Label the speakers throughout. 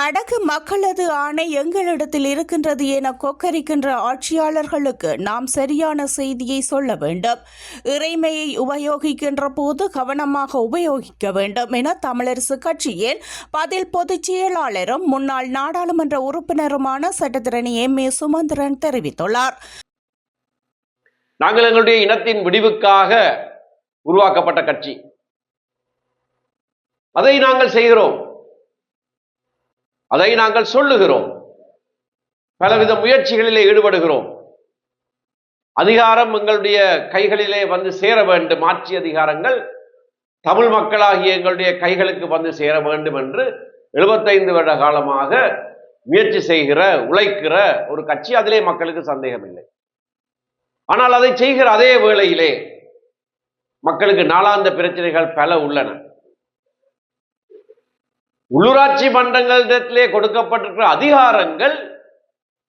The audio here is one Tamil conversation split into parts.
Speaker 1: வடக்கு மக்களது ஆணை எங்களிடத்தில் இருக்கின்றது என கொக்கரிக்கின்ற ஆட்சியாளர்களுக்கு நாம் சரியான செய்தியை சொல்ல வேண்டும். இறைமையை உபயோகிக்கின்ற போது கவனமாக உபயோகிக்க வேண்டும் என தமிழரசு கட்சியின் பதில் பொதுச் செயலாளரும் முன்னாள் நாடாளுமன்ற உறுப்பினருமான சட்டத்திரணி M.A. சுமந்திரன் தெரிவித்துள்ளார்.
Speaker 2: நாங்கள் எங்களுடைய இனத்தின் விடிவுக்காக உருவாக்கப்பட்ட கட்சி, அதை நாங்கள் செய்கிறோம், அதை நாங்கள் சொல்லுகிறோம், பலவித முயற்சிகளிலே ஈடுபடுகிறோம். அதிகாரம் எங்களுடைய கைகளிலே வந்து சேர வேண்டும், ஆட்சி அதிகாரங்கள் தமிழ் மக்களாகிய எங்களுடைய கைகளுக்கு வந்து சேர வேண்டும் என்று 75 வருட காலமாக முயற்சி செய்கிற உழைக்கிற ஒரு கட்சி. அதிலே மக்களுக்கு சந்தேகம் இல்லை. ஆனால் அதை செய்கிற அதே வேளையிலே மக்களுக்கு நாளாந்த பிரச்சனைகள் பல உள்ளன. உள்ளூராட்சி மன்றங்களிடத்திலே கொடுக்கப்பட்டிருக்கிற அதிகாரங்கள்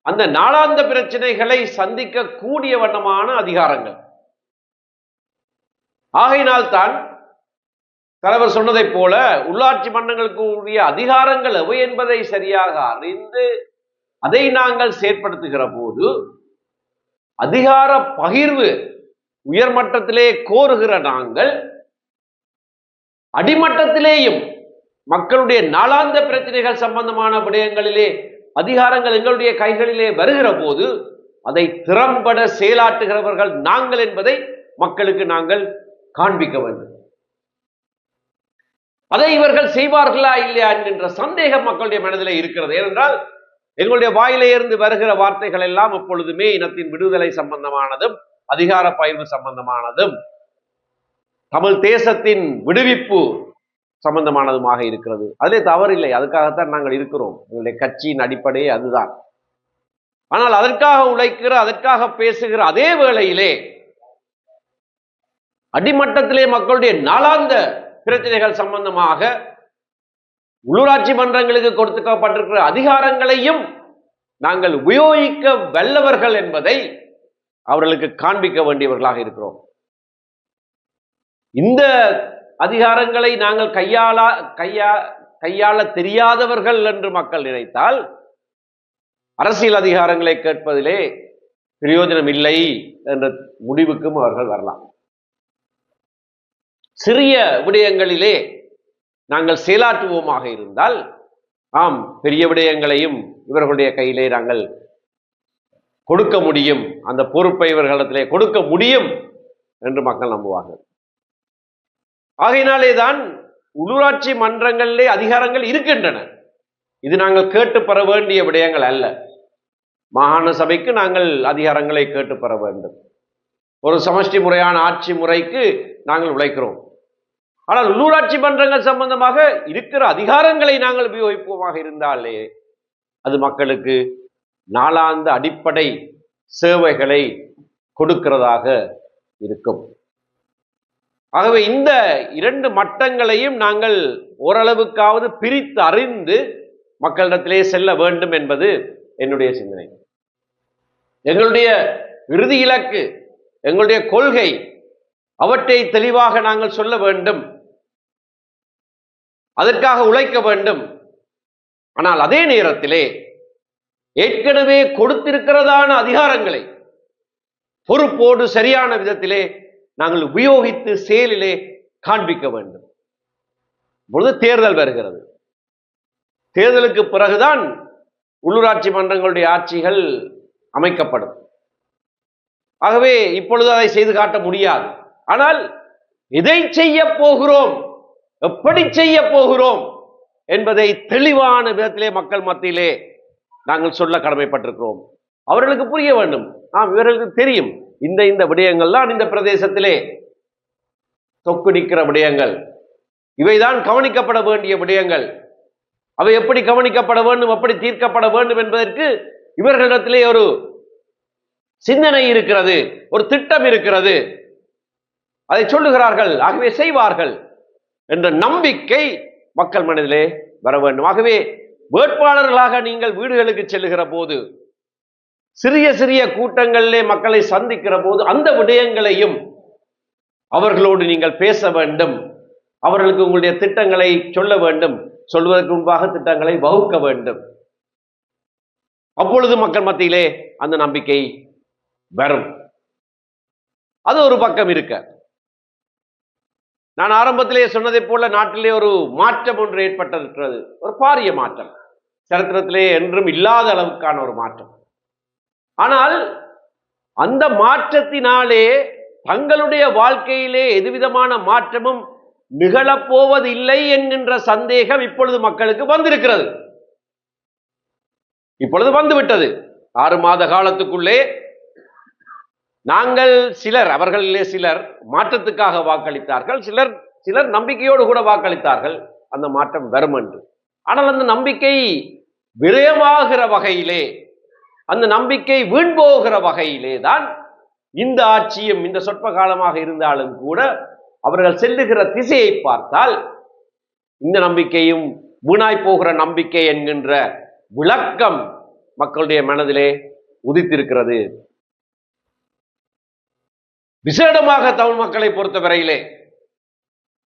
Speaker 2: அந்த நாளாந்த பிரச்சனைகளை சந்திக்க கூடிய வண்ணமான அதிகாரங்கள். ஆகையினால் தான் தலைவர் சொன்னதைப் போல உள்ளாட்சி மன்றங்களுக்கு உரிய அதிகாரங்கள் எவை என்பதை சரியாக அறிந்து அதை நாங்கள் செயற்படுத்துகிற போது அதிகார பகிர்வு உயர்மட்டத்திலே கோருகிற நாங்கள் அடிமட்டத்திலேயும் மக்களுடைய நாளாந்த பிரச்சனைகள் சம்பந்தமான விடயங்களிலே அதிகாரங்கள் எங்களுடைய கைகளிலே வருகிற போது அதை திறம்பட செயலாற்றுகிறவர்கள் நாங்கள் என்பதை மக்களுக்கு நாங்கள் காண்பிக்க வேண்டும். அதை இவர்கள் செய்வார்களா இல்லையா என்கின்ற சந்தேகம் மக்களுடைய மனதிலே இருக்கிறது. ஏனென்றால் எங்களுடைய வாயிலே இருந்து வருகிற வார்த்தைகள் எல்லாம் எப்பொழுதுமே இனத்தின் விடுதலை சம்பந்தமானதும் அதிகார பகிர்வு சம்பந்தமானதும் தமிழ் தேசத்தின் விடுவிப்பு சம்பந்தமானதுமாக இருக்கிறது. அதிலே தவறில்லை, அதுக்காகத்தான் நாங்கள் இருக்கிறோம். எங்களுடைய கட்சியின் அடிப்படையே அதுதான். ஆனால் அதற்காக உழைக்கிற, அதற்காக பேசுகிற அதே வேளையிலே அடிமட்டத்திலே மக்களுடைய நாளாந்த பிரச்சனைகள் சம்பந்தமாக உள்ளூராட்சி மன்றங்களுக்கு கொடுக்கப்பட்டிருக்கிற அதிகாரங்களையும் நாங்கள் உபயோகிக்க வல்லவர்கள் என்பதை அவர்களுக்கு காண்பிக்க வேண்டியவர்களாக இருக்கிறோம். இந்த அதிகாரங்களை நாங்கள் கையாள தெரியாதவர்கள் என்று மக்கள் நினைத்தால் அரசியல் அதிகாரங்களை கேட்பதிலே பிரயோஜனம் இல்லை என்ற முடிவுக்கும் அவர்கள் வரலாம். சிறிய விடயங்களிலே நாங்கள் செயலாற்றுவோமாக இருந்தால் ஆம், பெரிய விடயங்களையும் இவர்களுடைய கையிலே நாங்கள் கொடுக்க முடியும், அந்த பொறுப்பை இவர்களிடத்திலே கொடுக்க முடியும் என்று மக்கள் நம்புவார்கள். ஆகையினாலே தான் உள்ளூராட்சி மன்றங்களிலே அதிகாரங்கள் இருக்கின்றன. இது நாங்கள் கேட்டு பெற வேண்டிய விடயங்கள் அல்ல. மாகாண சபைக்கு நாங்கள் அதிகாரங்களை கேட்டு பெற வேண்டும். ஒரு சமஷ்டி முறையான ஆட்சி முறைக்கு நாங்கள் உழைக்கிறோம். ஆனால் உள்ளூராட்சி மன்றங்கள் சம்பந்தமாக இருக்கிற அதிகாரங்களை நாங்கள் உபயோகிப்போமாக இருந்தாலே அது மக்களுக்கு நாளாந்த அடிப்படை சேவைகளை கொடுக்கிறதாக இருக்கும். ஆகவே இந்த 2 மட்டங்களையும் நாங்கள் ஓரளவுக்காவது பிரித்து அறிந்து மக்களிடத்திலே செல்ல வேண்டும் என்பது என்னுடைய சிந்தனை. எங்களுடைய இறுதி இலக்கு, எங்களுடைய கொள்கை, அவற்றை தெளிவாக நாங்கள் சொல்ல வேண்டும், அதற்காக உழைக்க வேண்டும். ஆனால் அதே நேரத்திலே ஏற்கனவே கொடுத்திருக்கிறதான அதிகாரங்களை பொறுப்போடு சரியான விதத்திலே நாங்கள் உபயோகித்து செயலிலே காண்பிக்க வேண்டும். இப்பொழுது தேர்தல் வருகிறது. தேர்தலுக்கு பிறகுதான் உள்ளூராட்சி மன்றங்களுடைய ஆட்சிகள் அமைக்கப்படும். ஆகவே இப்பொழுது அதை செய்து காட்ட முடியாது. ஆனால் எதை செய்ய போகிறோம், எப்படி செய்ய போகிறோம் என்பதை தெளிவான விதத்திலே மக்கள் மத்தியிலே நாங்கள் சொல்ல கடமைப்பட்டிருக்கிறோம். அவர்களுக்கு புரிய வேண்டும். இவர்களுக்கு தெரியும் இந்த விடயங்கள் தான் இந்த பிரதேசத்திலே தொக்குடிக்கிற விடயங்கள், இவைதான் கவனிக்கப்பட வேண்டிய விடயங்கள். அவை எப்படி கவனிக்கப்பட வேண்டும், எப்படி தீர்க்கப்பட வேண்டும் என்பதற்கு இவர்களிடத்திலே ஒரு சிந்தனை இருக்கிறது, ஒரு திட்டம் இருக்கிறது. அதை சொல்லுகிறார்கள், ஆகவே செய்வார்கள் என்ற நம்பிக்கை மக்கள் மனதிலே வர வேண்டும். ஆகவே வேட்பாளர்களாக நீங்கள் வீடுகளுக்கு செல்லுகிற போது, சிறிய சிறிய கூட்டங்களிலே மக்களை சந்திக்கிற போது அந்த விடயங்களையும் அவர்களோடு நீங்கள் பேச வேண்டும். அவர்களுக்கு உங்களுடைய திட்டங்களை சொல்ல வேண்டும். சொல்வதற்கு முன்பாக திட்டங்களை வகுக்க வேண்டும். அப்பொழுது மக்கள் மத்தியிலே அந்த நம்பிக்கை வரும். அது ஒரு பக்கம் இருக்க, நான் ஆரம்பத்திலே சொன்னதை போல நாட்டிலே ஒரு மாற்றம் ஒன்று ஏற்பட்டிருக்கிறது. ஒரு பாரிய மாற்றம், சரித்திரத்திலே என்றும் இல்லாத அளவுக்கான ஒரு மாற்றம். ஆனால் அந்த மாற்றத்தினாலே தங்களுடைய வாழ்க்கையிலே எதுவிதமான மாற்றமும் நிகழப்போவதில்லை என்கின்ற சந்தேகம் இப்பொழுது மக்களுக்கு வந்திருக்கிறது. இப்பொழுது வந்துவிட்டது. 6 மாத காலத்துக்குள்ளே நாங்கள் சிலர், அவர்களிலே சிலர் மாற்றத்துக்காக வாக்களித்தார்கள், சிலர் நம்பிக்கையோடு கூட வாக்களித்தார்கள் அந்த மாற்றம் வரும் என்று. ஆனால் அந்த நம்பிக்கை விரயமாகிற வகையிலே, அந்த நம்பிக்கை வீண்போகிற வகையிலே தான் இந்த ஆட்சியும் இந்த சொற்ப காலமாக இருந்தாலும் கூட அவர்கள் செல்லுகிற திசையை பார்த்தால் இந்த நம்பிக்கையும் வீணாய் போகிற நம்பிக்கை என்கின்ற விளக்கம் மக்களுடைய மனதிலே உதித்திருக்கிறது. விசேடமாக தமிழ் மக்களை பொறுத்தவரையிலே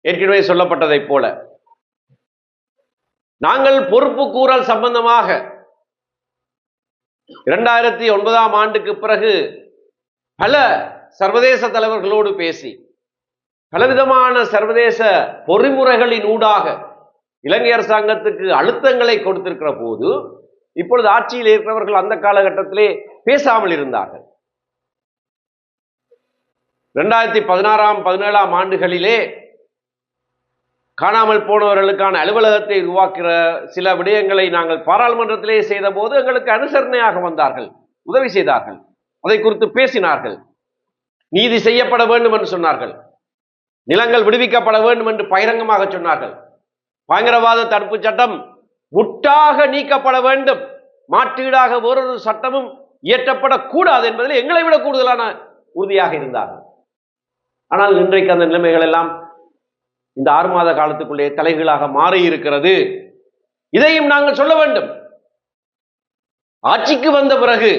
Speaker 2: ஏற்கனவே சொல்லப்பட்டதைப் போல நாங்கள் பொறுப்பு கூறல் சம்பந்தமாக 2009ஆம் ஆண்டுக்கு பிறகு பல சர்வதேச தலைவர்களோடு பேசி பலவிதமான சர்வதேச பொறிமுறைகளின் ஊடாக இலங்கை அரசாங்கத்துக்கு அழுத்தங்களை கொடுத்திருக்கிற போது இப்பொழுது ஆட்சியில் இருக்கிறவர்கள் அந்த காலகட்டத்திலே பேசாமல் இருந்தார்கள். 2016ஆம் 17ஆம் ஆண்டுகளிலே காணாமல் போனவர்களுக்கான அலுவலகத்தை உருவாக்குற சில விடயங்களை நாங்கள் பாராளுமன்றத்திலே செய்த போது எங்களுக்கு அனுசரணையாக வந்தார்கள், உதவி செய்தார்கள், அதை குறித்து பேசினார்கள், நீதி செய்யப்பட வேண்டும் என்று சொன்னார்கள், நிலங்கள் விடுவிக்கப்பட வேண்டும் என்று பகிரங்கமாக சொன்னார்கள், பயங்கரவாத தடுப்பு சட்டம் முற்றாக நீக்கப்பட வேண்டும், மாற்றீடாக வேறொரு சட்டமும் இயற்றப்படக்கூடாது என்பதில் எங்களை விட கூடுதலான உறுதியாக இருந்தார்கள். ஆனால் இன்றைக்கு அந்த நிலைமைகள் எல்லாம் இந்த 6 மாத காலத்துக்குள்ளே தலைகீழாக மாறி இருக்கிறது. இதையும் நாங்கள் சொல்ல வேண்டும். ஆட்சிக்கு வந்த பிறகு,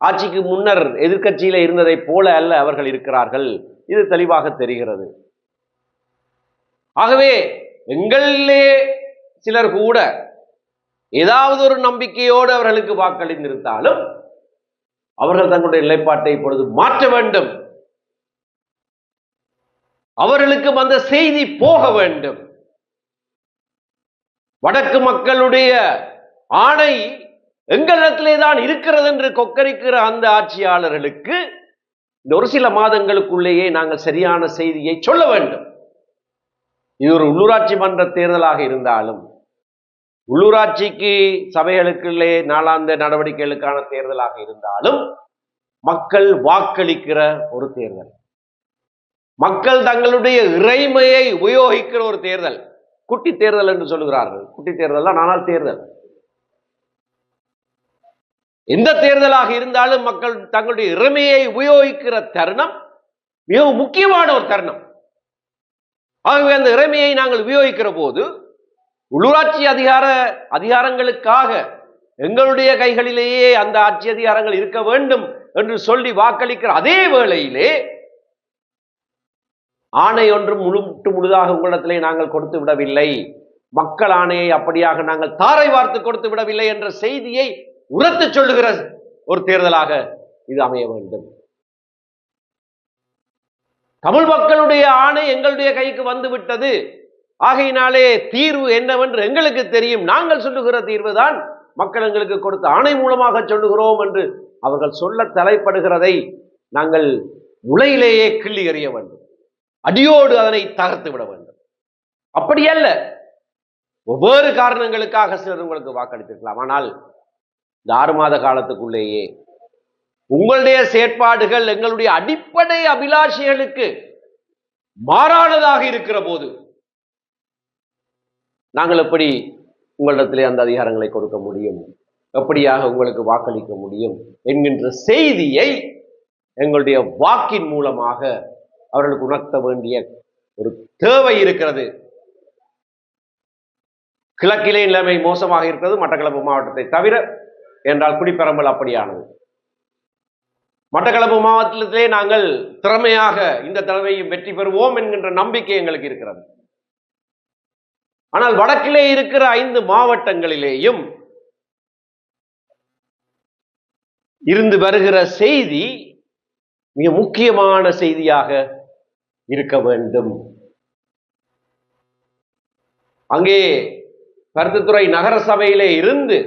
Speaker 2: ஆட்சிக்கு முன்னர் எதிர்க்கட்சியில இருந்ததை போல அல்ல அவர்கள் இருக்கிறார்கள், இது தெளிவாக தெரிகிறது. ஆகவே எங்களிலே சிலர் கூட ஏதாவது ஒரு நம்பிக்கையோடு அவர்களுக்கு வாக்களித்திருந்தாலும் அவர்கள் தங்களுடைய நிலைப்பாட்டை இப்பொழுது மாற்ற வேண்டும். அவர்களுக்கு அந்த செய்தி போக வேண்டும். வடக்கு மக்களுடைய ஆணை எங்களிடத்திலே தான் இருக்கிறது என்று கொக்கரிக்கிற அந்த ஆட்சியாளர்களுக்கு இந்த ஒரு சில மாதங்களுக்குள்ளேயே நாங்கள் சரியான செய்தியை சொல்ல வேண்டும். இது ஒரு உள்ளூராட்சி மன்ற தேர்தலாக இருந்தாலும், உள்ளூராட்சிக்கு சபைகளுக்குள்ளே நாளாந்த நடவடிக்கைகளுக்கான தேர்தலாக இருந்தாலும், மக்கள் வாக்களிக்கிற ஒரு தேர்தல், மக்கள் தங்களுடைய இறைமையை உபயோகிக்கிற ஒரு தேர்தல். குட்டி தேர்தல் என்று சொல்லுகிறார்கள். குட்டி தேர்தல் தான், ஆனால் தேர்தல். எந்த தேர்தலாக இருந்தாலும் மக்கள் தங்களுடைய இறைமையை உபயோகிக்கிற தருணம் மிகவும் முக்கியமான ஒரு தருணம். ஆகவே அந்த இறைமையை நாங்கள் உபயோகிக்கிற போது உள்ளூராட்சி அதிகாரங்களுக்காக எங்களுடைய கைகளிலேயே அந்த ஆட்சி அதிகாரங்கள் இருக்க வேண்டும் என்று சொல்லி வாக்களிக்கிற அதே வேளையிலே ஆணை ஒன்றும் முழுதாக உங்களிடத்திலே நாங்கள் கொடுத்து விடவில்லை, மக்கள் ஆணையை அப்படியாக நாங்கள் தாரை வார்த்து கொடுத்து விடவில்லை என்ற செய்தியை உரத்து சொல்லுகிற ஒரு தேர்தலாக இது அமைய வேண்டும். தமிழ் மக்களுடைய ஆணை எங்களுடைய கைக்கு வந்து விட்டது, ஆகையினாலே தீர்வு என்னவென்று எங்களுக்கு தெரியும், நாங்கள் சொல்லுகிற தீர்வு தான் மக்கள் எங்களுக்கு கொடுத்த ஆணை மூலமாக சொல்லுகிறோம் என்று அவர்கள் சொல்ல தலைப்படுகிறதை நாங்கள் முளையிலேயே கிள்ளி எறிய வேண்டும், அடியோடு அதனை தகர்த்து விட வேண்டும். அப்படி அல்ல, ஒவ்வொரு காரணங்களுக்காக சிலர் உங்களுக்கு வாக்களித்திருக்கலாம். ஆனால் இந்த 6 மாத காலத்துக்குள்ளேயே உங்களுடைய செயற்பாடுகள் எங்களுடைய அடிப்படை அபிலாஷைகளுக்கு மாறானதாக இருக்கிற போது நாங்கள் எப்படி உங்களிடத்திலே அந்த அதிகாரங்களை கொடுக்க முடியும், எப்படியாக உங்களுக்கு வாக்களிக்க முடியும் என்கின்ற செய்தியை எங்களுடைய வாக்கின் மூலமாக அவர்களுக்கு உணர்த்த வேண்டிய ஒரு தேவை இருக்கிறது. கிழக்கிலே நிலைமை மோசமாக இருக்கிறது, மட்டக்களப்பு மாவட்டத்தை தவிர. என்றால் குடிப்பெரம்பல் அப்படியானது. மட்டக்களப்பு மாவட்டத்திலே நாங்கள் திறமையாக இந்த தடவையும் வெற்றி பெறுவோம் என்கின்ற நம்பிக்கை எங்களுக்கு இருக்கிறது. ஆனால் வடக்கிலே இருக்கிற 5 மாவட்டங்களிலேயும் இருந்து வருகிற செய்தி மிக முக்கியமான செய்தியாக இருக்க வேண்டும். அங்கே பருத்தித்துறை நகர சபையிலே இருந்து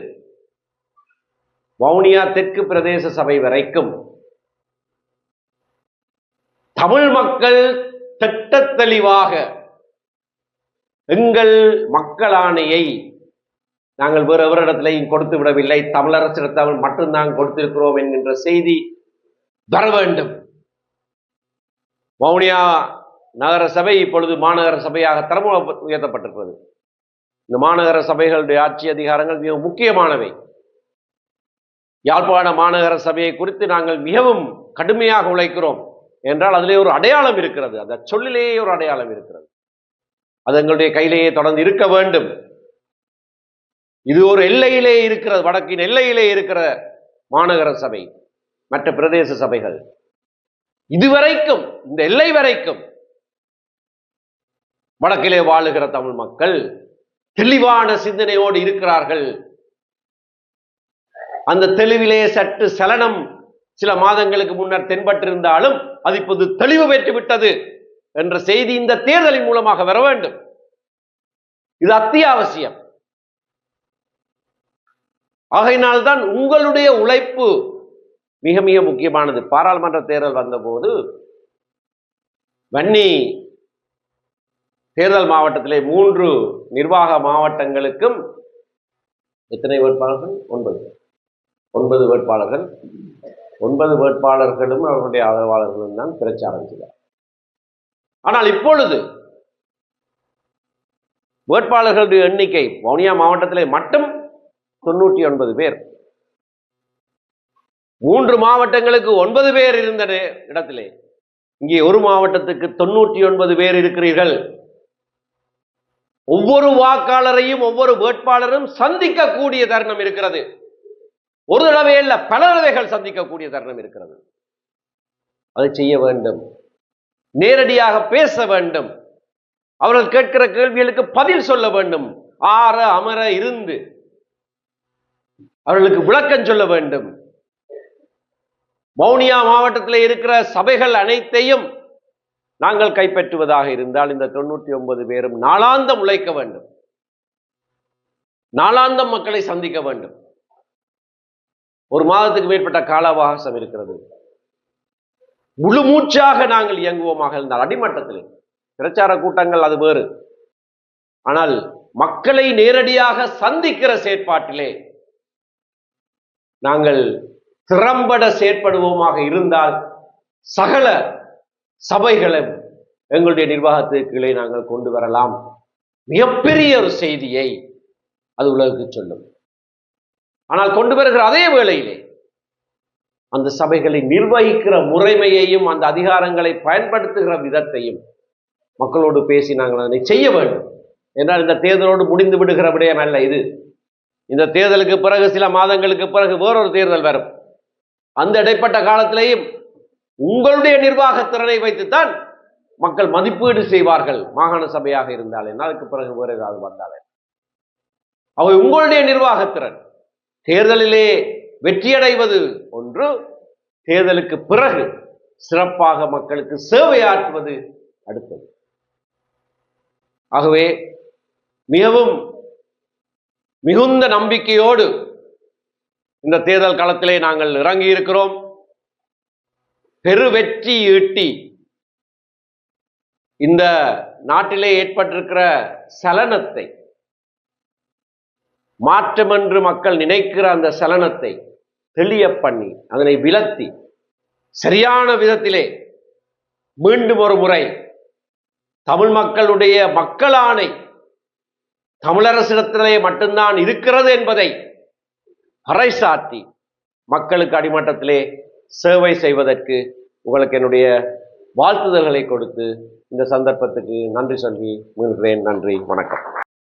Speaker 2: வவுனியா தெற்கு பிரதேச சபை வரைக்கும் தமிழ் மக்கள் திட்ட தெளிவாக எங்கள் மக்களாணையை நாங்கள் வேறு எவரிடத்திலையும் கொடுத்து விடவில்லை, தமிழரசிடத்தில் மட்டும்தான் கொடுத்திருக்கிறோம் என்கின்ற செய்தி வர வேண்டும். வவுனியா நகர சபை இப்பொழுது மாநகர சபையாக தரம் உயர்த்தப்பட்டிருக்கிறது. இந்த மாநகர சபைகளுடைய ஆட்சி அதிகாரங்கள் மிக முக்கியமானவை. யாழ்ப்பாண மாநகர சபையை குறித்து நாங்கள் மிகவும் கடுமையாக உழைக்கிறோம் என்றால் அதிலே ஒரு அடையாளம் இருக்கிறது, அந்த சொல்லிலேயே ஒரு அடையாளம் இருக்கிறது. அது எங்களுடைய கையிலேயே தொடர்ந்து இருக்க வேண்டும். இது ஒரு எல்லையிலே இருக்கிறது, வடக்கின் எல்லையிலே இருக்கிற மாநகர சபை, மற்ற பிரதேச சபைகள் இதுவரைக்கும் இந்த எல்லை வரைக்கும் வடக்கிலே வாழுகிற தமிழ் மக்கள் தெளிவான சிந்தனையோடு இருக்கிறார்கள். அந்த தெளிவிலே சற்று சலனம் சில மாதங்களுக்கு முன்னர் தென்பட்டிருந்தாலும் அது இப்போது தெளிவு பெற்று விட்டது என்ற செய்தி இந்த தேர்தலின் மூலமாக வர வேண்டும். இது அத்தியாவசியம். ஆகையினால்தான் உங்களுடைய உழைப்பு மிக மிக முக்கியமானது. பாராளுமன்ற தேர்தல் வந்தபோது வன்னி தேர்தல் மாவட்டத்திலே 3 நிர்வாக மாவட்டங்களுக்கும் எத்தனை வேட்பாளர்கள்? 9 வேட்பாளர்கள். 9 வேட்பாளர்களும் அவர்களுடைய ஆதரவாளர்களும் தான் பிரச்சாரம் செய்தார். ஆனால் இப்பொழுது வேட்பாளர்களுடைய எண்ணிக்கை வவுனியா மாவட்டத்திலே மட்டும் 99 பேர். 3 மாவட்டங்களுக்கு 9 பேர் இருந்த இடத்திலே இங்கே ஒரு மாவட்டத்துக்கு 99 பேர் இருக்கிறீர்கள். ஒவ்வொரு வாக்காளரையும் ஒவ்வொரு வேட்பாளரும் சந்திக்கக்கூடிய தருணம் இருக்கிறது. ஒரு தடவை அல்ல, பல தடவைகள் சந்திக்கக்கூடிய தருணம் இருக்கிறது. அதை செய்ய வேண்டும். நேரடியாக பேச வேண்டும். அவர்கள் கேட்கிற கேள்விகளுக்கு பதில் சொல்ல வேண்டும். ஆற அமர இருந்து அவர்களுக்கு விளக்கம் சொல்ல வேண்டும். வவுனியா மாவட்டத்தில் இருக்கிற சபைகள் அனைத்தையும் நாங்கள் கைப்பற்றுவதாக இருந்தால் இந்த 99 பேரும் நாளாந்தம் உழைக்க வேண்டும். நாளாந்தம் மக்களை சந்திக்க வேண்டும். ஒரு மாதத்துக்கு மேற்பட்ட கால அவகாசம் இருக்கிறது. முழு மூச்சாக நாங்கள் இயங்குவோமாக இருந்தால் அடிமட்டத்தில் பிரச்சார கூட்டங்கள் அது வேறு. ஆனால் மக்களை நேரடியாக சந்திக்கிற செயற்பாட்டிலே நாங்கள் திறம்பட செயற்படுவோமாக இருந்தால் சகல சபைகளும் எங்களுடைய நிர்வாகத்துக்குள்ளே நாங்கள் கொண்டு வரலாம். மிகப்பெரிய ஒரு செய்தியை அது உலகுக்கு சொல்லும். ஆனால் கொண்டு வருகிற அதே வேளையிலே அந்த சபைகளை நிர்வகிக்கிற முறைமையையும் அந்த அதிகாரங்களை பயன்படுத்துகிற விதத்தையும் மக்களோடு பேசி நாங்கள் அதனை செய்ய வேண்டும். என்றால் இந்த தேர்தலோடு முடிந்து விடுகிற விடயம் அல்ல இது. இந்த தேர்தலுக்கு பிறகு சில மாதங்களுக்கு பிறகு வேறொரு தேர்தல் வரும். அந்த இடைப்பட்ட காலத்திலேயும் உங்களுடைய நிர்வாக திறனை வைத்துத்தான் மக்கள் மதிப்பீடு செய்வார்கள். மாகாண சபையாக இருந்தாலே அதுக்கு பிறகு வேறு ஏதாவது வந்தாலே அவை உங்களுடைய நிர்வாகத்திறன். தேர்தலிலே வெற்றியடைவது ஒன்று, தேர்தலுக்கு பிறகு சிறப்பாக மக்களுக்கு சேவையாற்றுவது அடுத்தது. ஆகவே மிகவும் மிகுந்த நம்பிக்கையோடு இந்த தேர்தல் களத்திலே நாங்கள் இறங்கி இருக்கிறோம். பெரு வெற்றி ஈட்டி இந்த நாட்டிலே ஏற்பட்டிருக்கிற சலனத்தை மாற்றம் என்று மக்கள் நினைக்கிற அந்த சலனத்தை தெளிய பண்ணி அதனை விலத்தி சரியான விதத்திலே மீண்டும் ஒரு முறை தமிழ் மக்களுடைய மக்களாணை தமிழரசிடத்திலே மட்டும்தான் இருக்கிறது என்பதை பறைசாற்றி மக்களுக்கு அடிமட்டத்திலே சேவை செய்வதற்கு உங்களுக்கு என்னுடைய வாழ்த்துதல்களை கொடுத்து இந்த சந்தர்ப்பத்துக்கு நன்றி சொல்லி மீள்கிறேன். நன்றி, வணக்கம்.